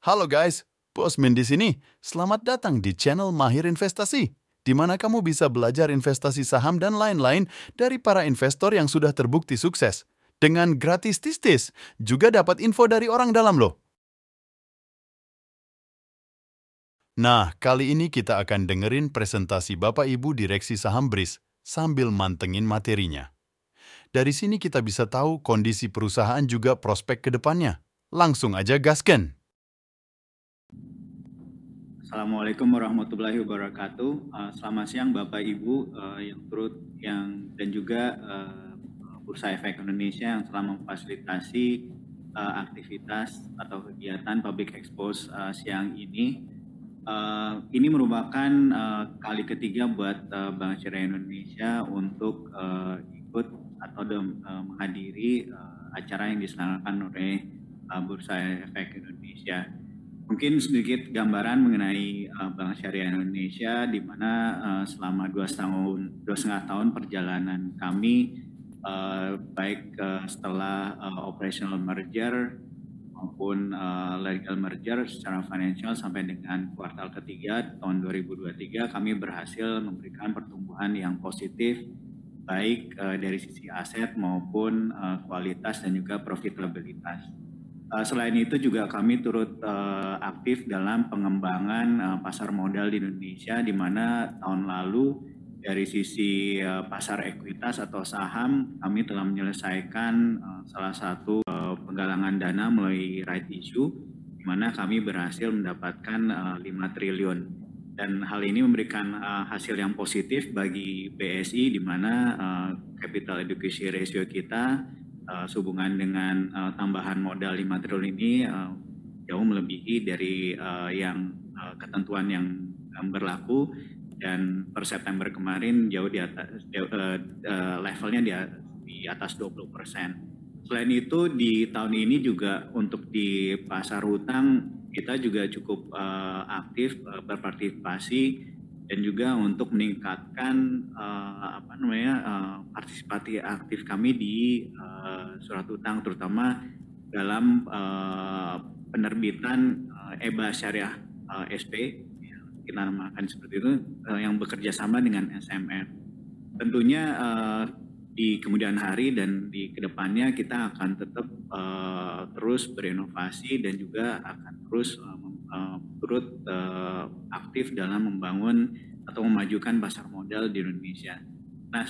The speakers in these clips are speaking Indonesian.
Halo guys, Bosmin di sini. Selamat datang di channel Mahir Investasi, di mana kamu bisa belajar investasi saham dan lain-lain dari para investor yang sudah terbukti sukses. Dengan gratis tistis, juga dapat info dari orang dalam loh. Nah, kali ini kita akan dengerin presentasi Bapak Ibu Direksi Saham BRIS sambil mantengin materinya. Dari sini kita bisa tahu kondisi perusahaan juga prospek ke depannya. Langsung aja gasken. Assalamualaikum warahmatullahi wabarakatuh. Selamat siang Bapak Ibu dan juga Bursa Efek Indonesia yang telah memfasilitasi aktivitas atau kegiatan Public Expose siang ini. Ini merupakan kali ketiga buat Bank Syariah Indonesia untuk ikut atau menghadiri acara yang diselenggarakan oleh Bursa Efek Indonesia. Mungkin sedikit gambaran mengenai Bank Syariah Indonesia, di mana selama 2,5 tahun perjalanan kami, baik setelah operational merger maupun legal merger secara financial sampai dengan kuartal ketiga tahun 2023, kami berhasil memberikan pertumbuhan yang positif, baik dari sisi aset maupun kualitas dan juga profitabilitas. Selain itu juga kami turut aktif dalam pengembangan pasar modal di Indonesia, di mana tahun lalu dari sisi pasar ekuitas atau saham kami telah menyelesaikan salah satu penggalangan dana melalui right issue, di mana kami berhasil mendapatkan 5 triliun. Dan hal ini memberikan hasil yang positif bagi BSI, di mana capital adequacy ratio kita sehubungan dengan tambahan modal 5 triliun ini jauh melebihi dari ketentuan yang berlaku, dan per September kemarin jauh di atas levelnya di atas 20%. Selain itu di tahun ini juga untuk di pasar hutang kita juga cukup aktif berpartisipasi, dan juga untuk meningkatkan partisipasi aktif kami di surat utang, terutama dalam penerbitan EBA Syariah SP, kita namakan seperti itu, yang bekerja sama dengan SMN. Tentunya di kemudian hari dan di kedepannya kita akan tetap terus berinovasi dan juga akan terus turut aktif dalam membangun atau memajukan pasar modal di Indonesia. Nah,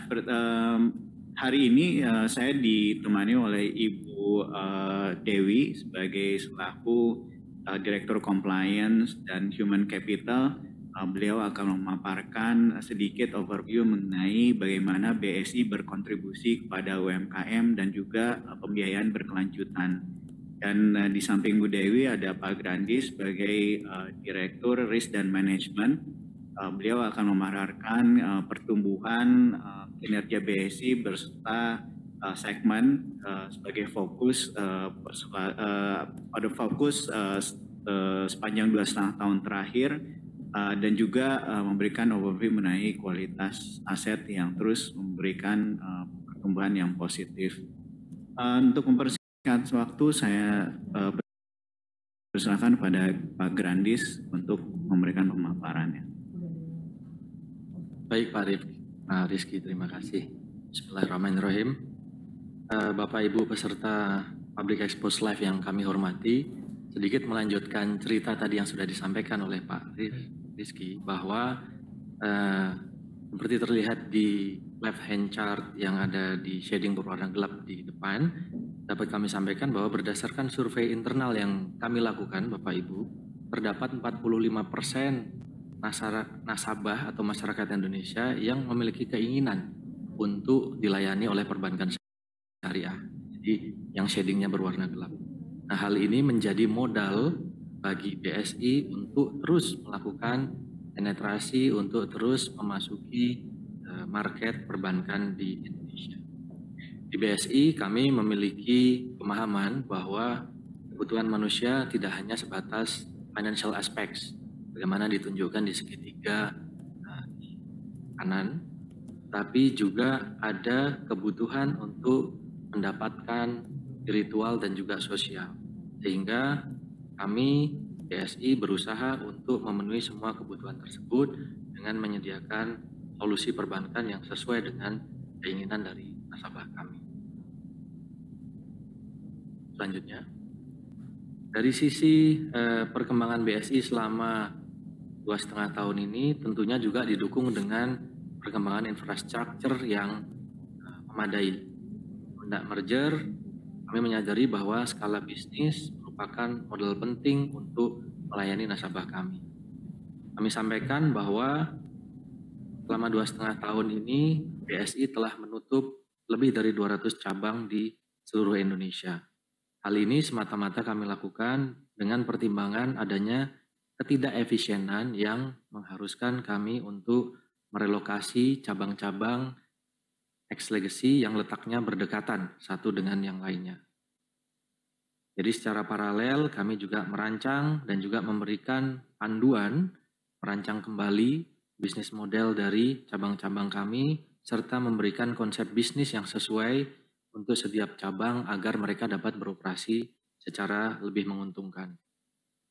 hari ini saya ditemani oleh Ibu Dewi sebagai selaku Direktur Compliance dan Human Capital. Beliau akan memaparkan sedikit overview mengenai bagaimana BSI berkontribusi kepada UMKM dan juga pembiayaan berkelanjutan. Dan di samping Bu Dewi ada Pak Grandi sebagai Direktur Risk dan Management. Beliau akan memaparkan pertumbuhan kinerja BSI berserta segmen sebagai fokus pada fokus sepanjang 2,5 tahun terakhir, dan juga memberikan overview mengenai kualitas aset yang terus memberikan pertumbuhan yang positif. Untuk mempersingkat waktu, saya persilakan pada Pak Grandis untuk memberikan pemaparannya. Baik Pak Rizky, terima kasih. Bismillahirrahmanirrahim. Bapak Ibu peserta Public Expose Live yang kami hormati, sedikit melanjutkan cerita tadi yang sudah disampaikan oleh Pak Rizky, bahwa seperti terlihat di left hand chart yang ada di shading berwarna gelap di depan, dapat kami sampaikan bahwa berdasarkan survei internal yang kami lakukan Bapak Ibu, terdapat 45% nasabah atau masyarakat Indonesia yang memiliki keinginan untuk dilayani oleh perbankan syariah, jadi yang shadingnya berwarna gelap. Nah, hal ini menjadi modal bagi BSI untuk terus melakukan penetrasi, untuk terus memasuki market perbankan di Indonesia. Di BSI kami memiliki pemahaman bahwa kebutuhan manusia tidak hanya sebatas financial aspects, bagaimana ditunjukkan di segitiga kanan, tapi juga ada kebutuhan untuk mendapatkan spiritual dan juga sosial. Sehingga kami BSI berusaha untuk memenuhi semua kebutuhan tersebut dengan menyediakan solusi perbankan yang sesuai dengan keinginan dari nasabah kami. Selanjutnya, dari sisi perkembangan BSI selama 2,5 tahun ini tentunya juga didukung dengan perkembangan infrastruktur yang memadai. Hendak merger, kami menyadari bahwa skala bisnis merupakan modal penting untuk melayani nasabah kami. Kami sampaikan bahwa selama 2,5 tahun ini BSI telah menutup lebih dari 200 cabang di seluruh Indonesia. Hal ini semata-mata kami lakukan dengan pertimbangan adanya ketidakefisienan yang mengharuskan kami untuk merelokasi cabang-cabang ex-legacy yang letaknya berdekatan satu dengan yang lainnya. Jadi secara paralel kami juga merancang dan juga memberikan panduan merancang kembali bisnis model dari cabang-cabang kami serta memberikan konsep bisnis yang sesuai untuk setiap cabang agar mereka dapat beroperasi secara lebih menguntungkan.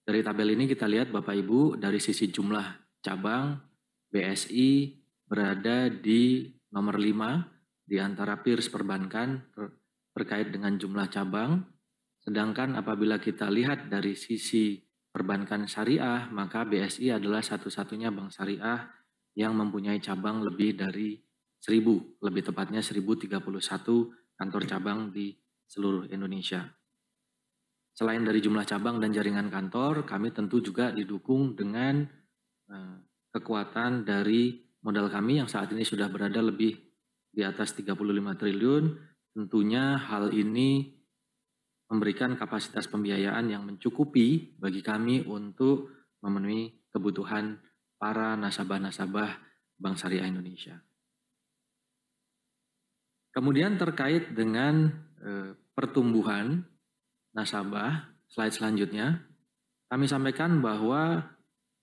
Dari tabel ini kita lihat Bapak Ibu, dari sisi jumlah cabang, BSI berada di nomor 5 di antara peers perbankan terkait dengan jumlah cabang. Sedangkan apabila kita lihat dari sisi perbankan syariah, maka BSI adalah satu-satunya bank syariah yang mempunyai cabang lebih dari 1.000, lebih tepatnya 1.031 kantor cabang di seluruh Indonesia. Selain dari jumlah cabang dan jaringan kantor, kami tentu juga didukung dengan kekuatan dari modal kami yang saat ini sudah berada lebih di atas 35 triliun. Tentunya hal ini memberikan kapasitas pembiayaan yang mencukupi bagi kami untuk memenuhi kebutuhan para nasabah-nasabah Bank Syariah Indonesia. Kemudian terkait dengan pertumbuhan nasabah, slide selanjutnya, kami sampaikan bahwa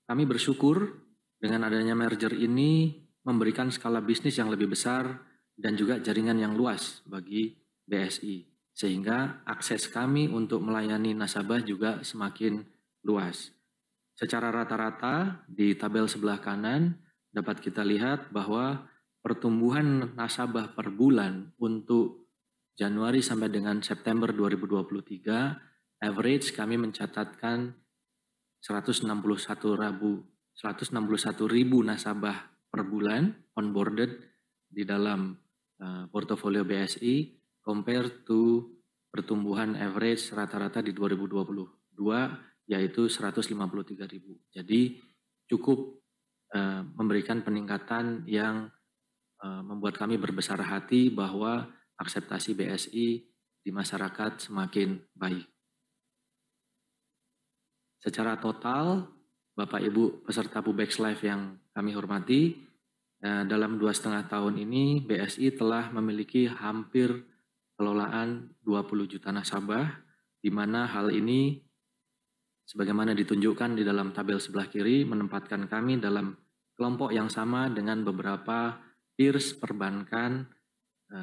kami bersyukur dengan adanya merger ini memberikan skala bisnis yang lebih besar dan juga jaringan yang luas bagi BSI. Sehingga akses kami untuk melayani nasabah juga semakin luas. Secara rata-rata di tabel sebelah kanan dapat kita lihat bahwa pertumbuhan nasabah per bulan untuk Januari sampai dengan September 2023, average kami mencatatkan 161.000 nasabah per bulan onboarded di dalam portofolio BSI compared to pertumbuhan average rata-rata di 2022 yaitu 153.000. Jadi cukup memberikan peningkatan yang membuat kami berbesar hati bahwa akseptasi BSI di masyarakat semakin baik. Secara total, Bapak Ibu peserta Pubex Live yang kami hormati, dalam 2,5 tahun ini BSI telah memiliki hampir kelolaan 20 juta nasabah, di mana hal ini sebagaimana ditunjukkan di dalam tabel sebelah kiri menempatkan kami dalam kelompok yang sama dengan beberapa peers perbankan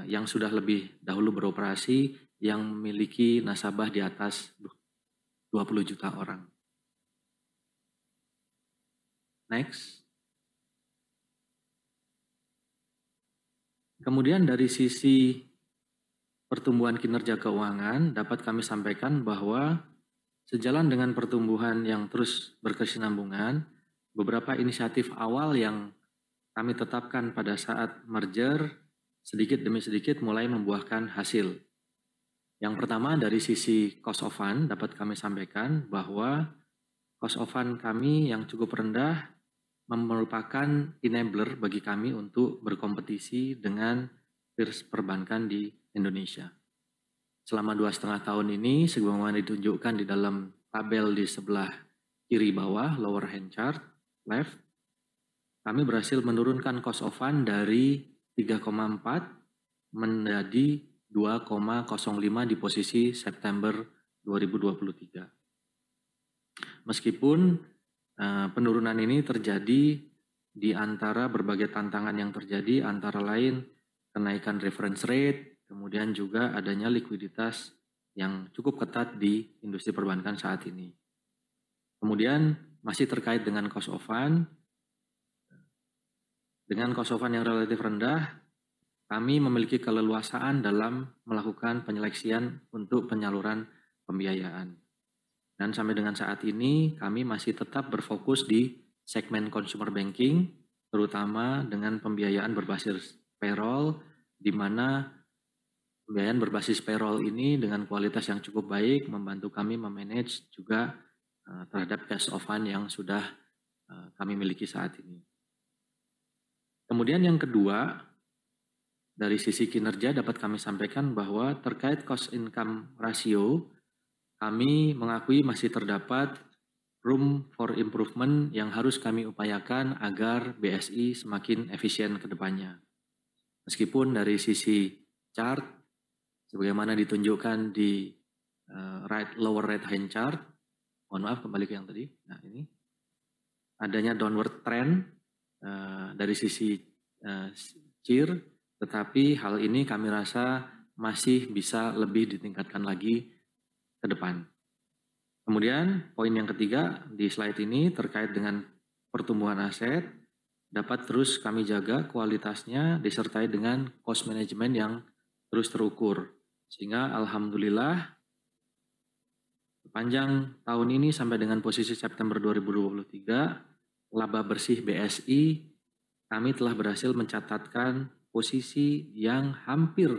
yang sudah lebih dahulu beroperasi yang memiliki nasabah di atas 20 juta orang. Next. Kemudian dari sisi pertumbuhan kinerja keuangan dapat kami sampaikan bahwa sejalan dengan pertumbuhan yang terus berkesinambungan, beberapa inisiatif awal yang kami tetapkan pada saat merger sedikit demi sedikit mulai membuahkan hasil. Yang pertama dari sisi cost of fund dapat kami sampaikan bahwa cost of fund kami yang cukup rendah merupakan enabler bagi kami untuk berkompetisi dengan peers perbankan di Indonesia. Selama 2,5 tahun ini, sebagaimana ditunjukkan di dalam tabel di sebelah kiri bawah, lower hand chart, left, kami berhasil menurunkan cost of fund dari 3,4 menjadi 2,05 di posisi September 2023. Meskipun penurunan ini terjadi di antara berbagai tantangan yang terjadi, antara lain kenaikan reference rate, kemudian juga adanya likuiditas yang cukup ketat di industri perbankan saat ini. Kemudian masih terkait dengan cost of fund. Dengan cost of fund yang relatif rendah, kami memiliki keleluasaan dalam melakukan penyeleksian untuk penyaluran pembiayaan. Dan sampai dengan saat ini kami masih tetap berfokus di segmen consumer banking, terutama dengan pembiayaan berbasis payroll, di mana pembiayaan berbasis payroll ini dengan kualitas yang cukup baik membantu kami memanage juga terhadap cash of fund yang sudah kami miliki saat ini. Kemudian yang kedua, dari sisi kinerja dapat kami sampaikan bahwa terkait cost income ratio, kami mengakui masih terdapat room for improvement yang harus kami upayakan agar BSI semakin efisien ke depannya. Meskipun dari sisi chart, sebagaimana ditunjukkan di lower right hand chart, mohon maaf kembali ke yang tadi, nah ini, adanya downward trend dari sisi CIR, tetapi hal ini kami rasa masih bisa lebih ditingkatkan lagi ke depan. Kemudian poin yang ketiga di slide ini terkait dengan pertumbuhan aset, dapat terus kami jaga kualitasnya disertai dengan cost management yang terus terukur. Sehingga alhamdulillah sepanjang tahun ini sampai dengan posisi September 2023, laba bersih BSI kami telah berhasil mencatatkan posisi yang hampir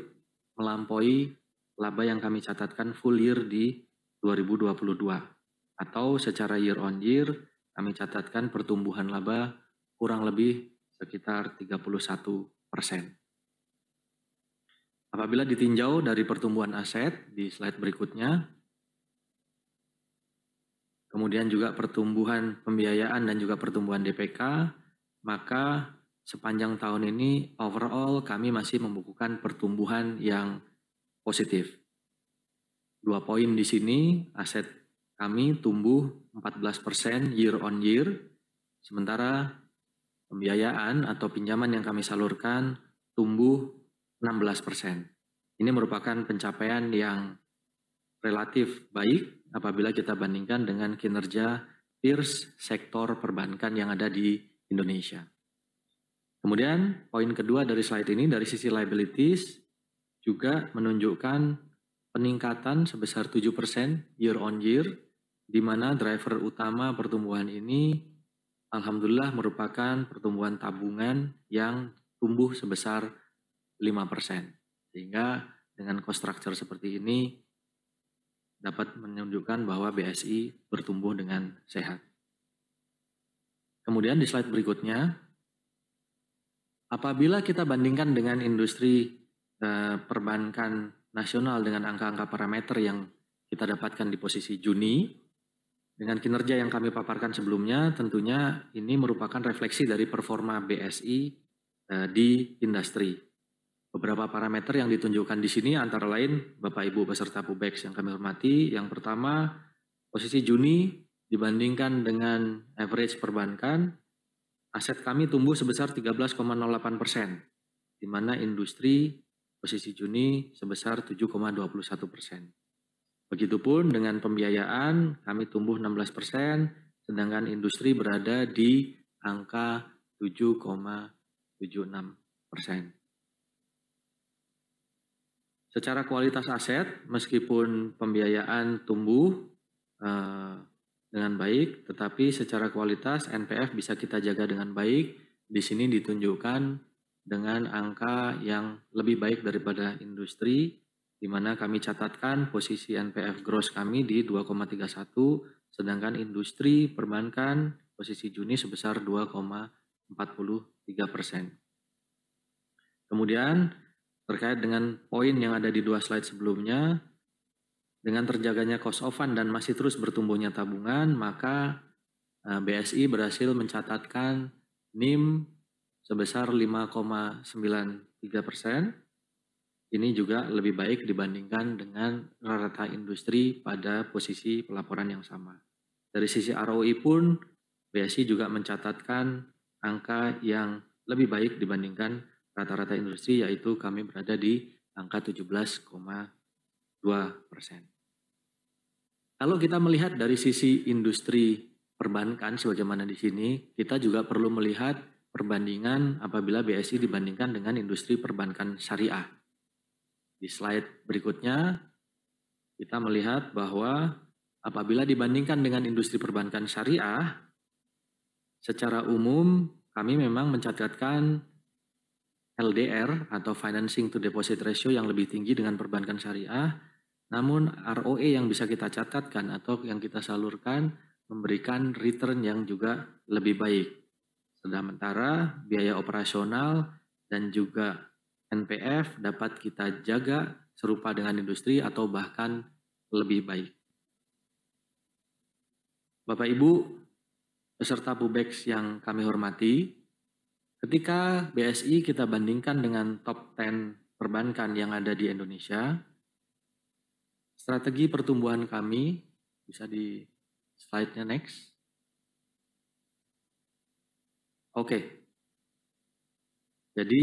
melampaui laba yang kami catatkan full year di 2022. Atau secara year on year kami catatkan pertumbuhan laba kurang lebih sekitar 31%. Apabila ditinjau dari pertumbuhan aset di slide berikutnya, kemudian juga pertumbuhan pembiayaan dan juga pertumbuhan DPK, maka sepanjang tahun ini overall kami masih membukukan pertumbuhan yang positif. 2 poin di sini, aset kami tumbuh 14% year on year, sementara pembiayaan atau pinjaman yang kami salurkan tumbuh 16%. Ini merupakan pencapaian yang relatif baik apabila kita bandingkan dengan kinerja peers sektor perbankan yang ada di Indonesia. Kemudian poin kedua dari slide ini dari sisi liabilities juga menunjukkan peningkatan sebesar 7% year on year, di mana driver utama pertumbuhan ini alhamdulillah merupakan pertumbuhan tabungan yang tumbuh sebesar 5%. Sehingga dengan cost structure seperti ini dapat menunjukkan bahwa BSI bertumbuh dengan sehat. Kemudian di slide berikutnya, apabila kita bandingkan dengan industri perbankan nasional dengan angka-angka parameter yang kita dapatkan di posisi Juni, dengan kinerja yang kami paparkan sebelumnya, tentunya ini merupakan refleksi dari performa BSI di industri. Beberapa parameter yang ditunjukkan di sini antara lain Bapak Ibu peserta Pubex yang kami hormati. Yang pertama, posisi Juni dibandingkan dengan average perbankan, aset kami tumbuh sebesar 13,08%, di mana industri posisi Juni sebesar 7,21%. Begitupun dengan pembiayaan, kami tumbuh 16%, sedangkan industri berada di angka 7,76%. Secara kualitas aset, meskipun pembiayaan tumbuh dengan baik, tetapi secara kualitas NPF bisa kita jaga dengan baik. Di sini ditunjukkan dengan angka yang lebih baik daripada industri, di mana kami catatkan posisi NPF gross kami di 2,31, sedangkan industri perbankan posisi Juni sebesar 2,43%. Kemudian terkait dengan poin yang ada di 2 slide sebelumnya, dengan terjaganya cost of fund dan masih terus bertumbuhnya tabungan, maka BSI berhasil mencatatkan NIM sebesar 5,93%. Ini juga lebih baik dibandingkan dengan rata industri pada posisi pelaporan yang sama. Dari sisi ROI pun, BSI juga mencatatkan angka yang lebih baik dibandingkan rata-rata industri, yaitu kami berada di angka 17,2%. Kalau kita melihat dari sisi industri perbankan sebagaimana di sini, kita juga perlu melihat perbandingan apabila BSI dibandingkan dengan industri perbankan syariah. Di slide berikutnya, kita melihat bahwa apabila dibandingkan dengan industri perbankan syariah, secara umum kami memang mencatatkan LDR atau Financing to Deposit Ratio yang lebih tinggi dengan perbankan syariah, namun ROE yang bisa kita catatkan atau yang kita salurkan memberikan return yang juga lebih baik. Sementara biaya operasional dan juga NPF dapat kita jaga serupa dengan industri atau bahkan lebih baik. Bapak Ibu, peserta PUBEX yang kami hormati, ketika BSI kita bandingkan dengan top 10 perbankan yang ada di Indonesia, strategi pertumbuhan kami, bisa di slide-nya next. Oke. Jadi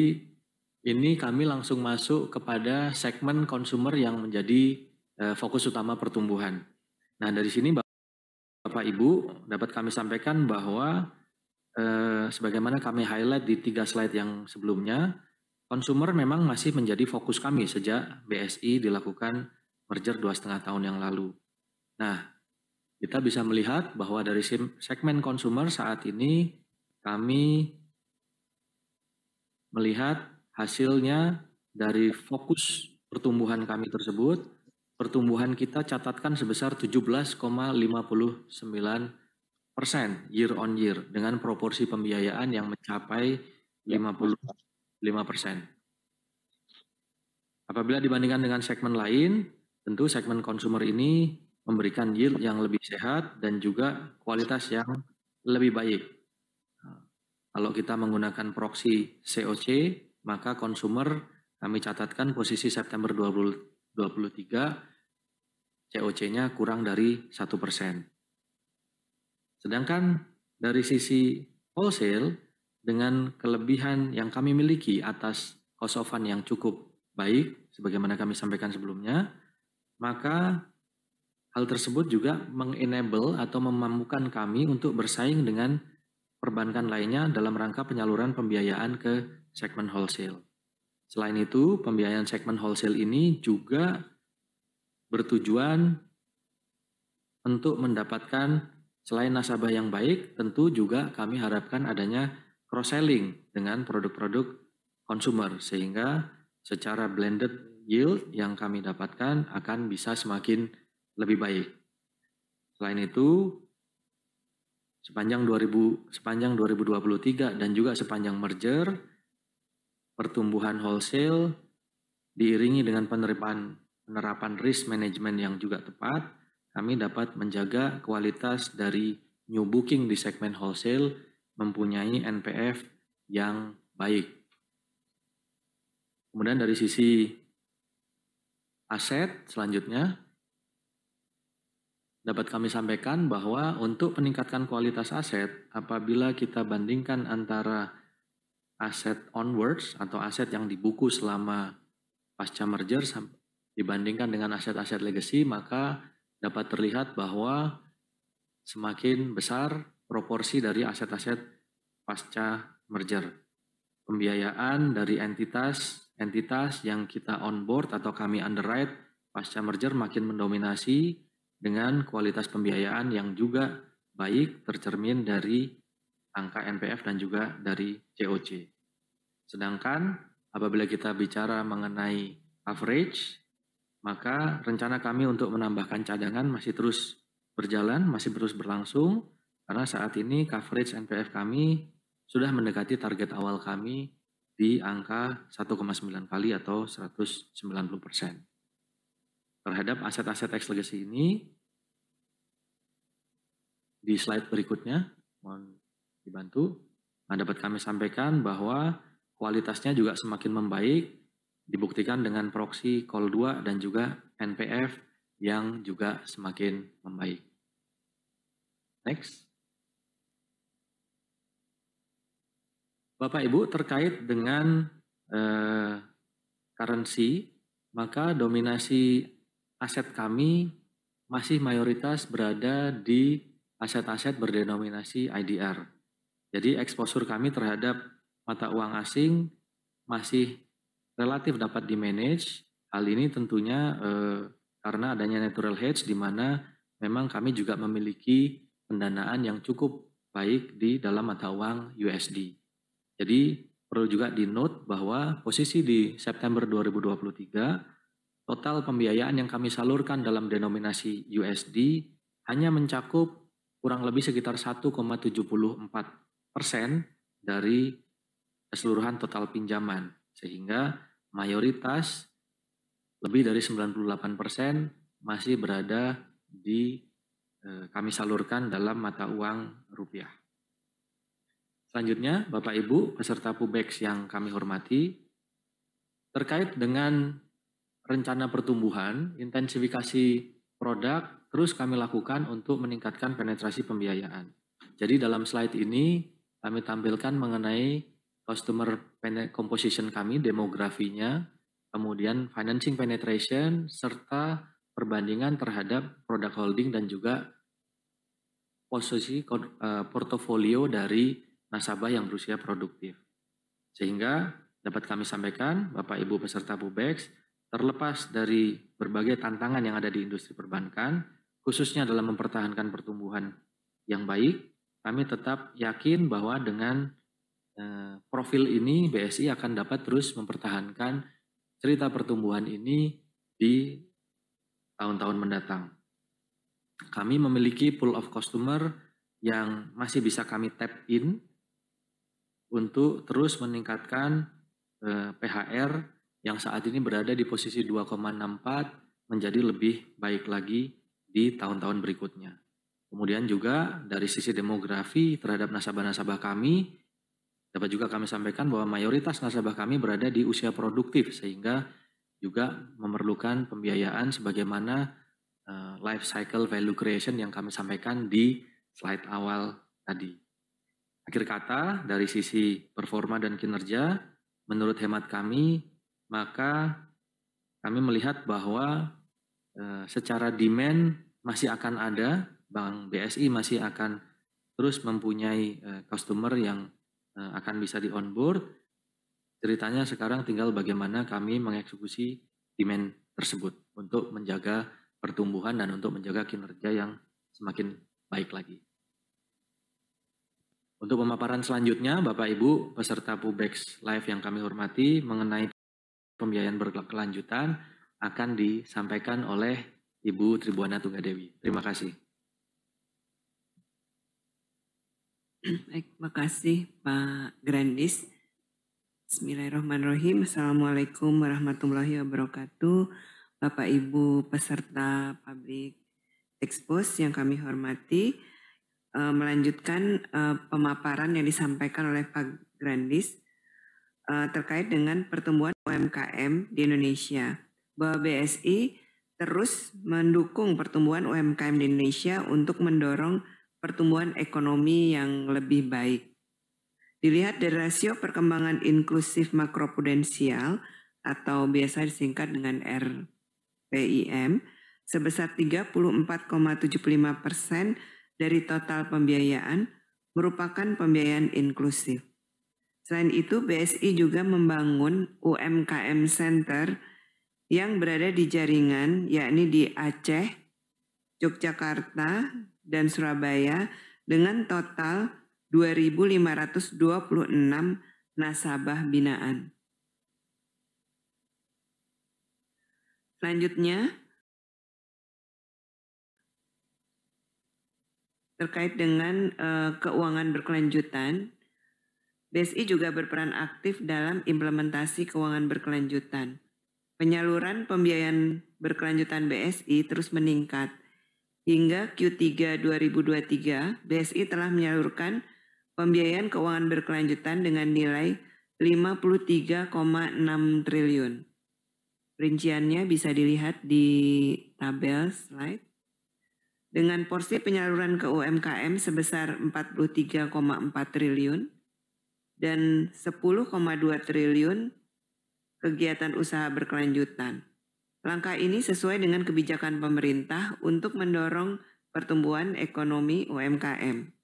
ini kami langsung masuk kepada segmen consumer yang menjadi fokus utama pertumbuhan. Nah, dari sini Bapak Ibu dapat kami sampaikan bahwa sebagaimana kami highlight di 3 slide yang sebelumnya, consumer memang masih menjadi fokus kami sejak BSI dilakukan merger 2,5 tahun yang lalu. Nah, kita bisa melihat bahwa dari segmen consumer saat ini kami melihat hasilnya dari fokus pertumbuhan kami tersebut, pertumbuhan kita catatkan sebesar 17,59% year on year dengan proporsi pembiayaan yang mencapai 55%. Apabila dibandingkan dengan segmen lain, tentu segmen consumer ini memberikan yield yang lebih sehat dan juga kualitas yang lebih baik. Kalau kita menggunakan proxy COC, maka consumer kami catatkan posisi September 2023 COC-nya kurang dari 1%. Sedangkan dari sisi wholesale, dengan kelebihan yang kami miliki atas cost of fund yang cukup baik, sebagaimana kami sampaikan sebelumnya, maka hal tersebut juga mengenable atau memampukan kami untuk bersaing dengan perbankan lainnya dalam rangka penyaluran pembiayaan ke segmen wholesale. Selain itu, pembiayaan segmen wholesale ini juga bertujuan untuk mendapatkan selain nasabah yang baik, tentu juga kami harapkan adanya cross-selling dengan produk-produk consumer, sehingga secara blended yield yang kami dapatkan akan bisa semakin lebih baik. Selain itu, sepanjang 2023 dan juga sepanjang merger, pertumbuhan wholesale diiringi dengan penerapan risk management yang juga tepat, kami dapat menjaga kualitas dari new booking di segmen wholesale mempunyai NPF yang baik. Kemudian dari sisi aset selanjutnya, dapat kami sampaikan bahwa untuk meningkatkan kualitas aset, apabila kita bandingkan antara aset onwards atau aset yang dibuku selama pasca merger dibandingkan dengan aset-aset legacy, maka dapat terlihat bahwa semakin besar proporsi dari aset-aset pasca merger. Pembiayaan dari entitas yang kita onboard atau kami underwrite pasca merger makin mendominasi dengan kualitas pembiayaan yang juga baik tercermin dari angka NPF dan juga dari COC. Sedangkan apabila kita bicara mengenai coverage, maka rencana kami untuk menambahkan cadangan masih terus berjalan, masih terus berlangsung, karena saat ini coverage NPF kami sudah mendekati target awal kami di angka 1,9 kali atau 190%. Terhadap aset-aset tax legacy ini, di slide berikutnya, mohon dibantu, dapat kami sampaikan bahwa kualitasnya juga semakin membaik, dibuktikan dengan proxy call 2 dan juga NPF yang juga semakin membaik. Next. Bapak Ibu, terkait dengan currency, maka dominasi aset kami masih mayoritas berada di aset-aset berdenominasi IDR. Jadi exposure kami terhadap mata uang asing masih relatif dapat di-manage. Hal ini tentunya karena adanya natural hedge di mana memang kami juga memiliki pendanaan yang cukup baik di dalam mata uang USD. Jadi perlu juga di-note bahwa posisi di September 2023, total pembiayaan yang kami salurkan dalam denominasi USD hanya mencakup kurang lebih sekitar 1,74% dari keseluruhan total pinjaman. Sehingga mayoritas lebih dari 98% masih berada di kami salurkan dalam mata uang rupiah. Selanjutnya, Bapak Ibu peserta PUBEX yang kami hormati, terkait dengan rencana pertumbuhan, intensifikasi produk terus kami lakukan untuk meningkatkan penetrasi pembiayaan. Jadi dalam slide ini kami tampilkan mengenai customer composition kami, demografinya, kemudian financing penetration, serta perbandingan terhadap produk holding dan juga posisi portofolio dari nasabah yang berusia produktif. Sehingga dapat kami sampaikan, Bapak Ibu peserta PUBEX, terlepas dari berbagai tantangan yang ada di industri perbankan, khususnya dalam mempertahankan pertumbuhan yang baik, kami tetap yakin bahwa dengan profil ini BSI akan dapat terus mempertahankan cerita pertumbuhan ini di tahun-tahun mendatang. Kami memiliki pool of customer yang masih bisa kami tap in untuk terus meningkatkan PHR yang saat ini berada di posisi 2,64 menjadi lebih baik lagi di tahun-tahun berikutnya. Kemudian juga dari sisi demografi terhadap nasabah-nasabah kami, dapat juga kami sampaikan bahwa mayoritas nasabah kami berada di usia produktif sehingga juga memerlukan pembiayaan sebagaimana life cycle value creation yang kami sampaikan di slide awal tadi. Akhir kata, dari sisi performa dan kinerja, menurut hemat kami, maka kami melihat bahwa secara demand masih akan ada, Bank BSI masih akan terus mempunyai customer yang akan bisa di-onboard. Ceritanya sekarang tinggal bagaimana kami mengeksekusi demand tersebut untuk menjaga pertumbuhan dan untuk menjaga kinerja yang semakin baik lagi. Untuk pemaparan selanjutnya, Bapak Ibu peserta PUBEX Live yang kami hormati mengenai pembiayaan berkelanjutan akan disampaikan oleh Ibu Tribuana Tunggadewi. Terima kasih. Baik, terima kasih Pak Grandis. Bismillahirrahmanirrahim. Assalamualaikum warahmatullahi wabarakatuh. Bapak Ibu peserta Public Expose yang kami hormati, melanjutkan pemaparan yang disampaikan oleh Pak Grandis terkait dengan pertumbuhan UMKM di Indonesia. Bahwa BSI terus mendukung pertumbuhan UMKM di Indonesia untuk mendorong pertumbuhan ekonomi yang lebih baik. Dilihat dari rasio perkembangan inklusif makroprudensial atau biasa disingkat dengan RPIM sebesar 34,75% dari total pembiayaan merupakan pembiayaan inklusif. Selain itu, BSI juga membangun UMKM Center yang berada di jaringan, yakni di Aceh, Yogyakarta, dan Surabaya dengan total 2.526 nasabah binaan. Selanjutnya, terkait dengan keuangan berkelanjutan, BSI juga berperan aktif dalam implementasi keuangan berkelanjutan. Penyaluran pembiayaan berkelanjutan BSI terus meningkat. Hingga Q3 2023, BSI telah menyalurkan pembiayaan keuangan berkelanjutan dengan nilai 53,6 triliun. Rinciannya bisa dilihat di tabel slide. Dengan porsi penyaluran ke UMKM sebesar 43,4 triliun dan 10,2 triliun kegiatan usaha berkelanjutan. Langkah ini sesuai dengan kebijakan pemerintah untuk mendorong pertumbuhan ekonomi UMKM.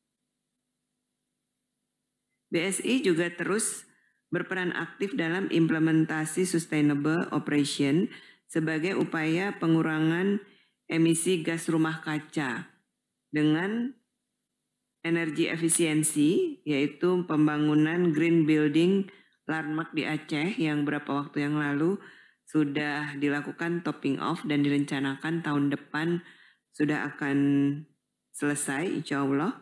BSI juga terus berperan aktif dalam implementasi Sustainable Operation sebagai upaya pengurangan emisi gas rumah kaca dengan energi efisiensi, yaitu pembangunan Green Building Landmark di Aceh yang beberapa waktu yang lalu sudah dilakukan topping off dan direncanakan tahun depan sudah akan selesai insya Allah.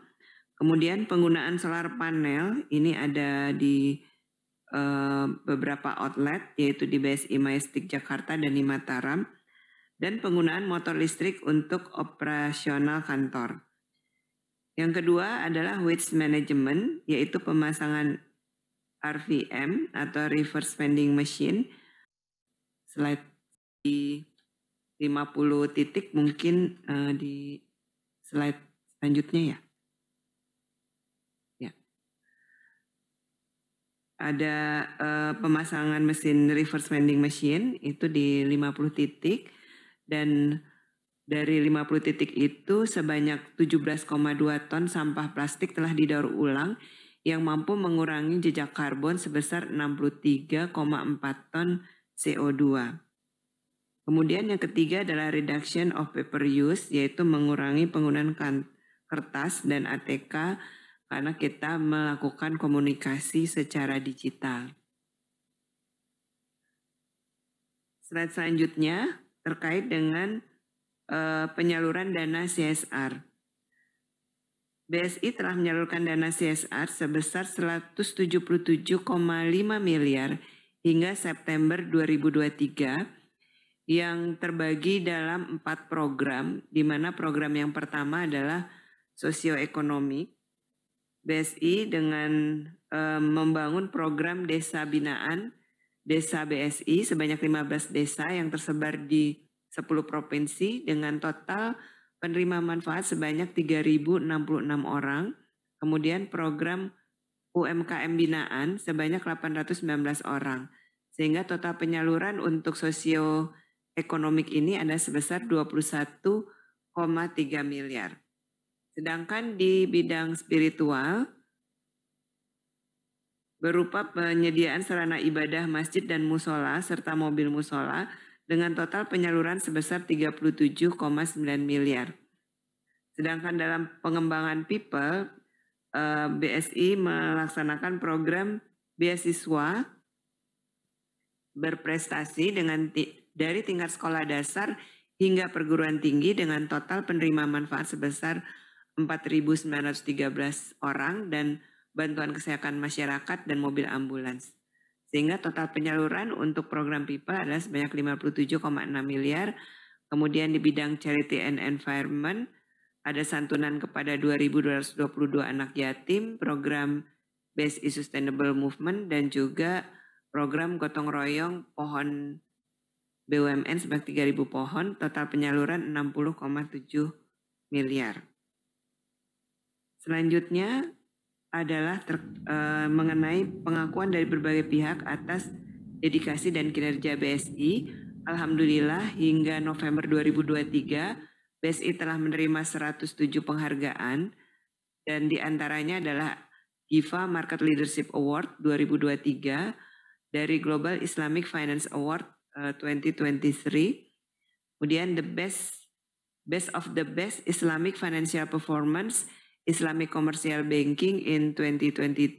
Kemudian penggunaan solar panel ini ada di beberapa outlet yaitu di BSI Majestic Jakarta dan di Mataram, dan penggunaan motor listrik untuk operasional kantor. Yang kedua adalah waste management, yaitu pemasangan RVM atau reverse vending machine. Slide di 50 titik mungkin di slide selanjutnya ya. Ada pemasangan mesin reverse vending machine itu di 50 titik, dan dari 50 titik itu sebanyak 17,2 ton sampah plastik telah didaur ulang yang mampu mengurangi jejak karbon sebesar 63,4 ton CO2. Kemudian yang ketiga adalah reduction of paper use, yaitu mengurangi penggunaan kertas dan ATK karena kita melakukan komunikasi secara digital. Slide selanjutnya terkait dengan penyaluran dana CSR. BSI telah menyalurkan dana CSR sebesar 177,5 miliar hingga September 2023 yang terbagi dalam 4 program, di mana program yang pertama adalah sosioekonomi. BSI dengan membangun program desa binaan, desa BSI sebanyak 15 desa yang tersebar di 10 provinsi dengan total penerima manfaat sebanyak 3.066 orang. Kemudian program UMKM binaan sebanyak 819 orang. Sehingga total penyaluran untuk sosioekonomik ini ada sebesar 21,3 miliar. Sedangkan di bidang spiritual, berupa penyediaan sarana ibadah masjid dan musola serta mobil musola dengan total penyaluran sebesar 37,9 miliar. Sedangkan dalam pengembangan people, BSI melaksanakan program beasiswa berprestasi dari tingkat sekolah dasar hingga perguruan tinggi dengan total penerima manfaat sebesar 4.913 orang dan bantuan kesehatan masyarakat dan mobil ambulans. Sehingga total penyaluran untuk program people adalah sebanyak 57,6 miliar. Kemudian di bidang charity and environment ada santunan kepada 2.222 anak yatim, program BSI Sustainable Movement dan juga program gotong royong pohon BUMN sebanyak 3.000 pohon, total penyaluran 60,7 miliar. Selanjutnya adalah mengenai pengakuan dari berbagai pihak atas dedikasi dan kinerja BSI. Alhamdulillah hingga November 2023 BSI telah menerima 107 penghargaan dan diantaranya adalah GIFA Market Leadership Award 2023 dari Global Islamic Finance Award 2023. Kemudian the best of the best Islamic Financial Performance Islamic Commercial Banking in 2022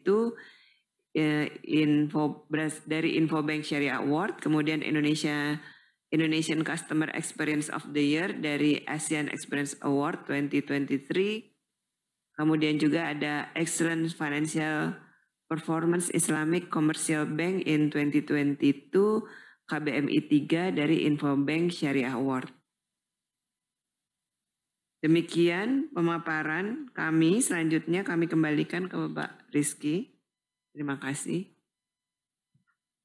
dari Infobank Syariah Award, kemudian Indonesian Customer Experience of the Year dari ASEAN Experience Award 2023, kemudian juga ada Excellent Financial Performance Islamic Commercial Bank in 2022 KBMI 3 dari Infobank Syariah Award. Demikian pemaparan kami. Selanjutnya kami kembalikan ke Bapak Rizky. Terima kasih.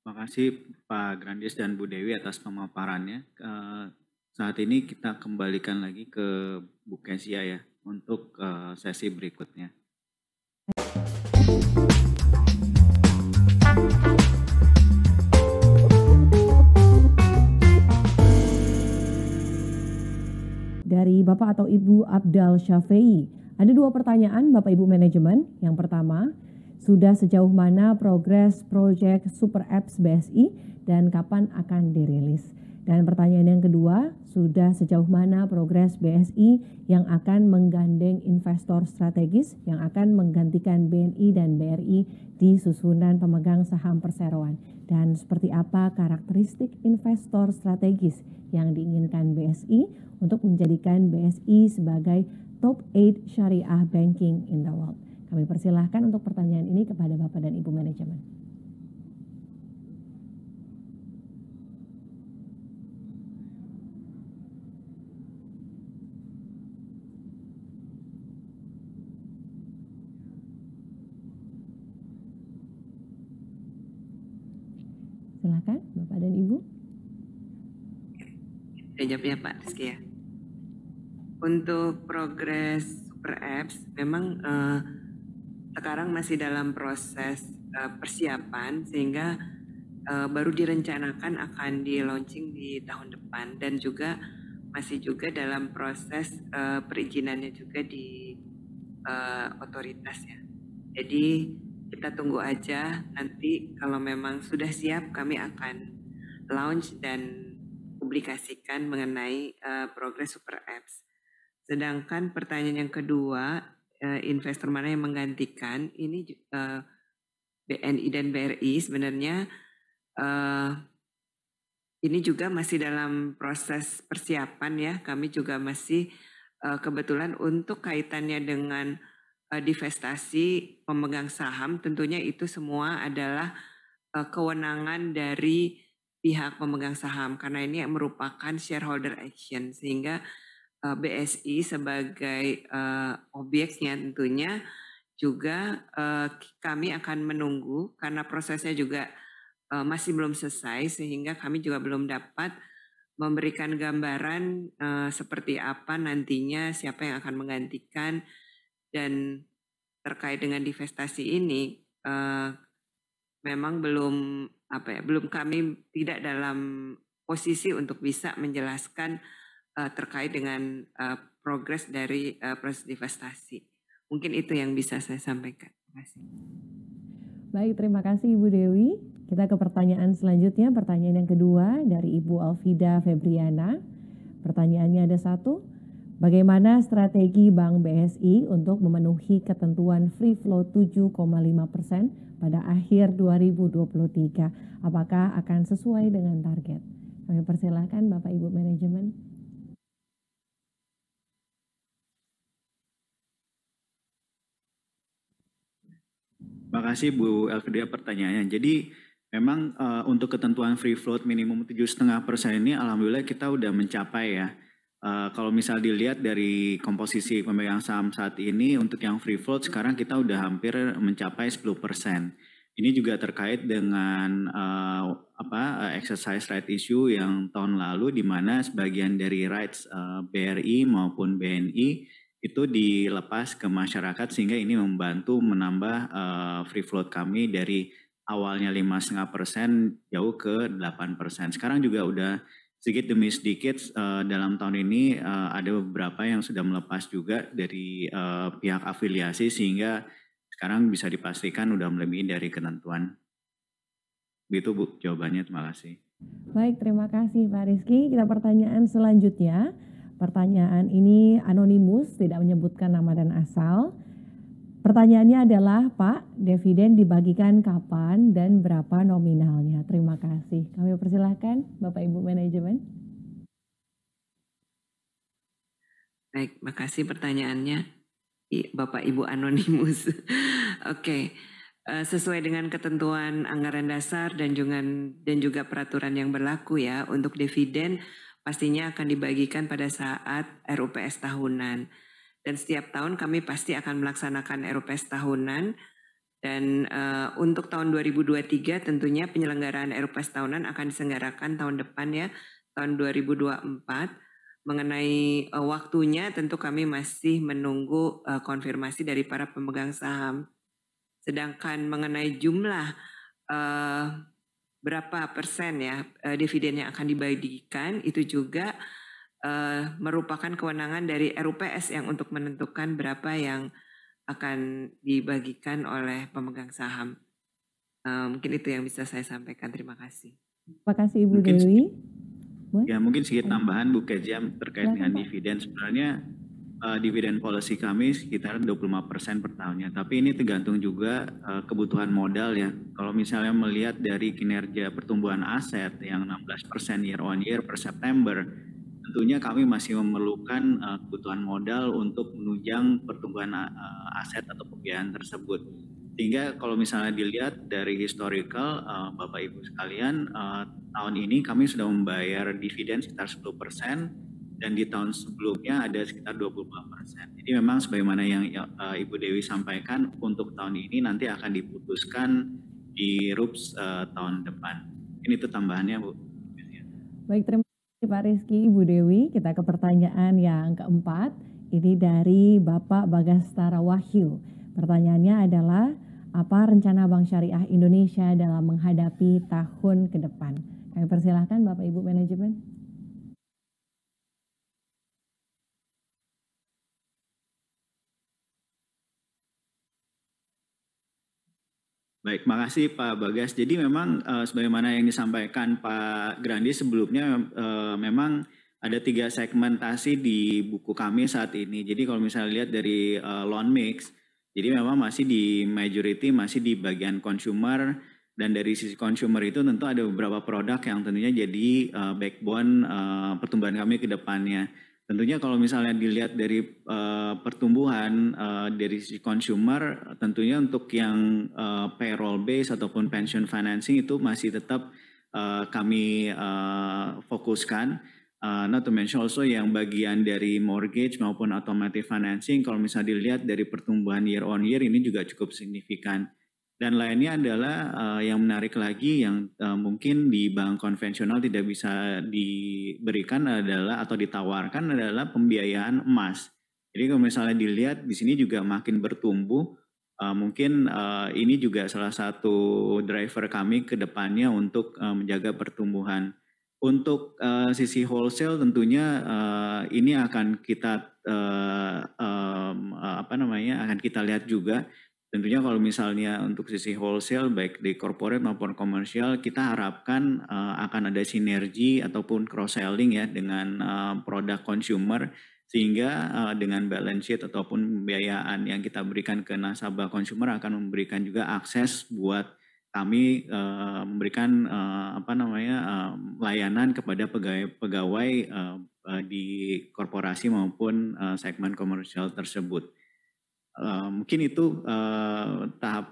Terima kasih Pak Grandis dan Bu Dewi atas pemaparannya. Saat ini kita kembalikan lagi ke Bu Kezia ya untuk sesi berikutnya. Dari dari Bapak atau Ibu Abdal Syafei. Ada 2 pertanyaan Bapak Ibu manajemen. Yang pertama, sudah sejauh mana progres proyek Super Apps BSI dan kapan akan dirilis? Dan pertanyaan yang kedua, sudah sejauh mana progres BSI yang akan menggandeng investor strategis yang akan menggantikan BNI dan BRI di susunan pemegang saham perseroan? Dan seperti apa karakteristik investor strategis yang diinginkan BSI untuk menjadikan BSI sebagai top 8 syariah banking in the world? Kami persilahkan untuk pertanyaan ini kepada Bapak dan Ibu manajemen. Silakan Bapak dan Ibu. Saya jawab ya Pak Rizky ya. Untuk progres Super Apps memang sekarang masih dalam proses persiapan sehingga baru direncanakan akan di launching di tahun depan dan juga masih juga dalam proses perizinannya juga di otoritas ya. Jadi kita tunggu aja nanti kalau memang sudah siap kami akan launch dan publikasikan mengenai progres Super Apps. Sedangkan pertanyaan yang kedua, investor mana yang menggantikan, ini BNI dan BRI sebenarnya ini juga masih dalam proses persiapan ya. Kami juga masih kebetulan untuk kaitannya dengan divestasi pemegang saham, tentunya itu semua adalah kewenangan dari pihak pemegang saham karena ini merupakan shareholder action sehingga BSI sebagai objeknya tentunya juga kami akan menunggu karena prosesnya juga masih belum selesai sehingga kami juga belum dapat memberikan gambaran seperti apa nantinya siapa yang akan menggantikan. Dan terkait dengan divestasi ini memang belum kami tidak dalam posisi untuk bisa menjelaskan terkait dengan progres dari proses divestasi. Mungkin itu yang bisa saya sampaikan. Terima kasih. Baik, terima kasih Ibu Dewi. Kita ke pertanyaan selanjutnya, pertanyaan yang kedua dari Ibu Alfida Febriana. Pertanyaannya ada 1. Bagaimana strategi Bank BSI untuk memenuhi ketentuan free float 7,5% pada akhir 2023? Apakah akan sesuai dengan target? Kami persilahkan Bapak Ibu manajemen. Terima kasih Bu Elvida pertanyaannya. Jadi memang untuk ketentuan free float minimum 7,5% ini alhamdulillah kita udah mencapai ya. Kalau misal dilihat dari komposisi pemegang saham saat ini untuk yang free float sekarang kita udah hampir mencapai 10%. Ini juga terkait dengan exercise right issue yang tahun lalu di mana sebagian dari rights BRI maupun BNI itu dilepas ke masyarakat sehingga ini membantu menambah free float kami dari awalnya 5,5% jauh ke 8%. Sekarang juga udah sedikit demi sedikit dalam tahun ini ada beberapa yang sudah melepas juga dari pihak afiliasi sehingga sekarang bisa dipastikan udah melebihi dari ketentuan. Begitu Bu jawabannya, terima kasih. Baik, terima kasih Pak Rizky. Kita pertanyaan selanjutnya. Pertanyaan ini anonimus, tidak menyebutkan nama dan asal. Pertanyaannya adalah, Pak, dividen dibagikan kapan dan berapa nominalnya? Terima kasih. Kami persilahkan Bapak Ibu manajemen. Baik, makasih pertanyaannya Bapak Ibu anonimus. Oke, sesuai dengan ketentuan anggaran dasar dan juga peraturan yang berlaku ya, untuk dividen pastinya akan dibagikan pada saat RUPS tahunan. Dan setiap tahun kami pasti akan melaksanakan RUPS tahunan dan untuk tahun 2023 tentunya penyelenggaraan RUPS tahunan akan diselenggarakan tahun depan ya, tahun 2024. Mengenai waktunya tentu kami masih menunggu konfirmasi dari para pemegang saham. Sedangkan mengenai jumlah berapa persen ya dividen yang akan dibagikan itu juga merupakan kewenangan dari RUPS yang untuk menentukan berapa yang akan dibagikan oleh pemegang saham. Mungkin itu yang bisa saya sampaikan. Terima kasih. Terima kasih Ibu Mungkin Dewi. Ya, mungkin sedikit tambahan Bu Kejam terkait Silakan, dengan Pak. dividen. Sebenarnya dividen policy kami sekitar 25% per tahunnya. Tapi ini tergantung juga kebutuhan modal ya. Kalau misalnya melihat dari kinerja pertumbuhan aset yang 16% year on year per September, tentunya kami masih memerlukan kebutuhan modal untuk menunjang pertumbuhan aset atau pembiayaan tersebut. Sehingga kalau misalnya dilihat dari historical, Bapak Ibu sekalian, tahun ini kami sudah membayar dividen sekitar 10%, dan di tahun sebelumnya ada sekitar 25%. Jadi memang sebagaimana yang Ibu Dewi sampaikan, untuk tahun ini nanti akan diputuskan di RUPS tahun depan. Ini itu tambahannya, Bu. Baik, terima kasih Pak Rizky, Ibu Dewi. Kita ke pertanyaan yang keempat. Ini dari Bapak Bagastara Wahyu. Pertanyaannya adalah, apa rencana Bank Syariah Indonesia dalam menghadapi tahun ke depan? Kami persilahkan Bapak Ibu manajemen. Baik, makasih Pak Bagas. Jadi memang sebagaimana yang disampaikan Pak Grandi sebelumnya, memang ada 3 segmentasi di buku kami saat ini. Jadi kalau misalnya lihat dari loan mix, jadi memang masih di majority, masih di bagian consumer, dan dari sisi consumer itu tentu ada beberapa produk yang tentunya jadi backbone pertumbuhan kami ke depannya. Tentunya kalau misalnya dilihat dari pertumbuhan dari sisi consumer, tentunya untuk yang payroll base ataupun pension financing itu masih tetap kami fokuskan. Not to mention also yang bagian dari mortgage maupun automotive financing, kalau misalnya dilihat dari pertumbuhan year on year ini juga cukup signifikan. Dan lainnya adalah yang menarik lagi yang mungkin di bank konvensional tidak bisa diberikan adalah atau ditawarkan adalah pembiayaan emas. Jadi kalau misalnya dilihat di sini juga makin bertumbuh, mungkin ini juga salah satu driver kami ke depannya untuk menjaga pertumbuhan. Untuk sisi wholesale tentunya ini akan kita akan kita lihat juga. Tentunya kalau misalnya untuk sisi wholesale baik di corporate maupun komersial, kita harapkan akan ada sinergi ataupun cross selling ya dengan produk consumer, sehingga dengan balance sheet ataupun pembiayaan yang kita berikan ke nasabah consumer akan memberikan juga akses buat kami memberikan layanan kepada pegawai di korporasi maupun segmen komersial tersebut. Mungkin itu tahap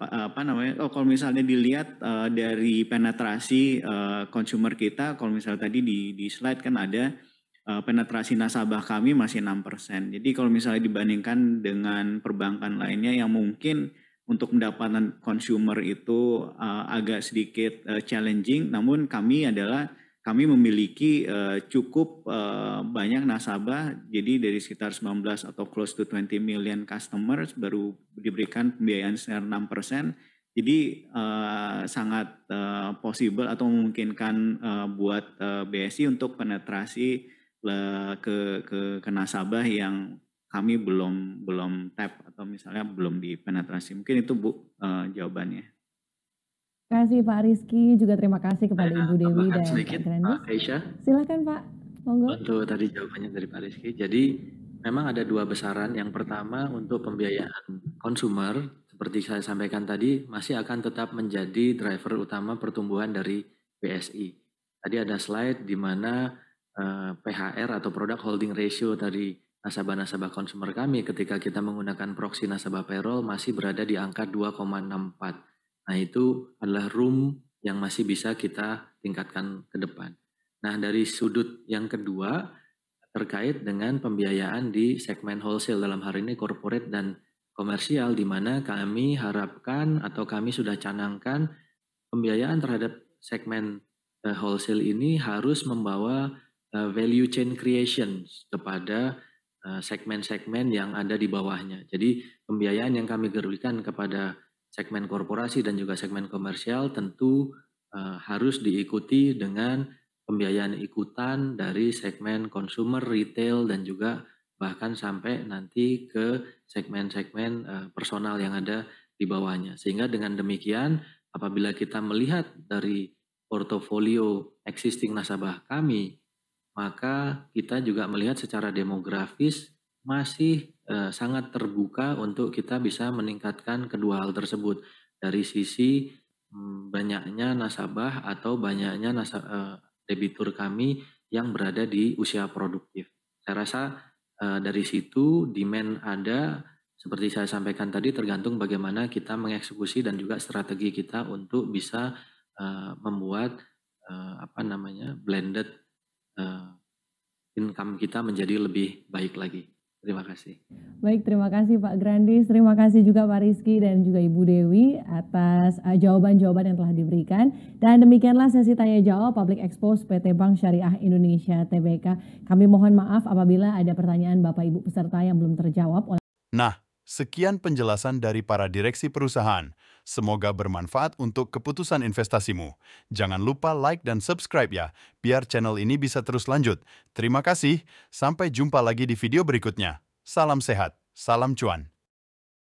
kalau misalnya dilihat dari penetrasi consumer kita, kalau misalnya tadi di slide kan ada penetrasi nasabah kami masih 6%. Jadi kalau misalnya dibandingkan dengan perbankan lainnya yang mungkin untuk mendapatkan consumer itu agak sedikit challenging, namun kami memiliki cukup banyak nasabah, jadi dari sekitar 19 atau close to 20 million customers baru diberikan pembiayaan sekitar 6%. Jadi sangat possible atau memungkinkan buat BSI untuk penetrasi ke nasabah yang kami belum tap atau misalnya belum dipenetrasi. Mungkin itu Bu jawabannya. Terima kasih Pak Rizky, juga terima kasih kepada Ibu Dewi dan Pak Grandi. Silakan Pak, monggo. Untuk tadi jawabannya dari Pak Rizky. Jadi memang ada 2 besaran. Yang pertama untuk pembiayaan konsumer, seperti saya sampaikan tadi, masih akan tetap menjadi driver utama pertumbuhan dari BSI. Tadi ada slide di mana PHR atau product holding ratio dari nasabah-nasabah konsumer kami ketika kita menggunakan proxy nasabah payroll masih berada di angka 2,64. Nah itu adalah room yang masih bisa kita tingkatkan ke depan. Nah dari sudut yang kedua terkait dengan pembiayaan di segmen wholesale, dalam hal ini corporate dan komersial, di mana kami harapkan atau kami sudah canangkan pembiayaan terhadap segmen wholesale ini harus membawa value chain creation kepada segmen-segmen yang ada di bawahnya. Jadi pembiayaan yang kami berikan kepada segmen korporasi dan juga segmen komersial tentu harus diikuti dengan pembiayaan ikutan dari segmen consumer, retail, dan juga bahkan sampai nanti ke segmen-segmen personal yang ada di bawahnya. Sehingga dengan demikian apabila kita melihat dari portofolio existing nasabah kami, maka kita juga melihat secara demografis masih sangat terbuka untuk kita bisa meningkatkan kedua hal tersebut dari sisi banyaknya nasabah atau banyaknya debitur kami yang berada di usia produktif. Saya rasa dari situ demand ada, seperti saya sampaikan tadi, tergantung bagaimana kita mengeksekusi dan juga strategi kita untuk bisa membuat blended income kita menjadi lebih baik lagi. Terima kasih. Baik, terima kasih Pak Grandis, terima kasih juga Pak Rizky dan juga Ibu Dewi atas jawaban-jawaban yang telah diberikan. Dan demikianlah sesi tanya jawab Public Expose PT Bank Syariah Indonesia Tbk. Kami mohon maaf apabila ada pertanyaan Bapak Ibu peserta yang belum terjawab. Nah, sekian penjelasan dari para direksi perusahaan. Semoga bermanfaat untuk keputusan investasimu. Jangan lupa like dan subscribe ya, biar channel ini bisa terus lanjut. Terima kasih, sampai jumpa lagi di video berikutnya. Salam sehat, salam cuan.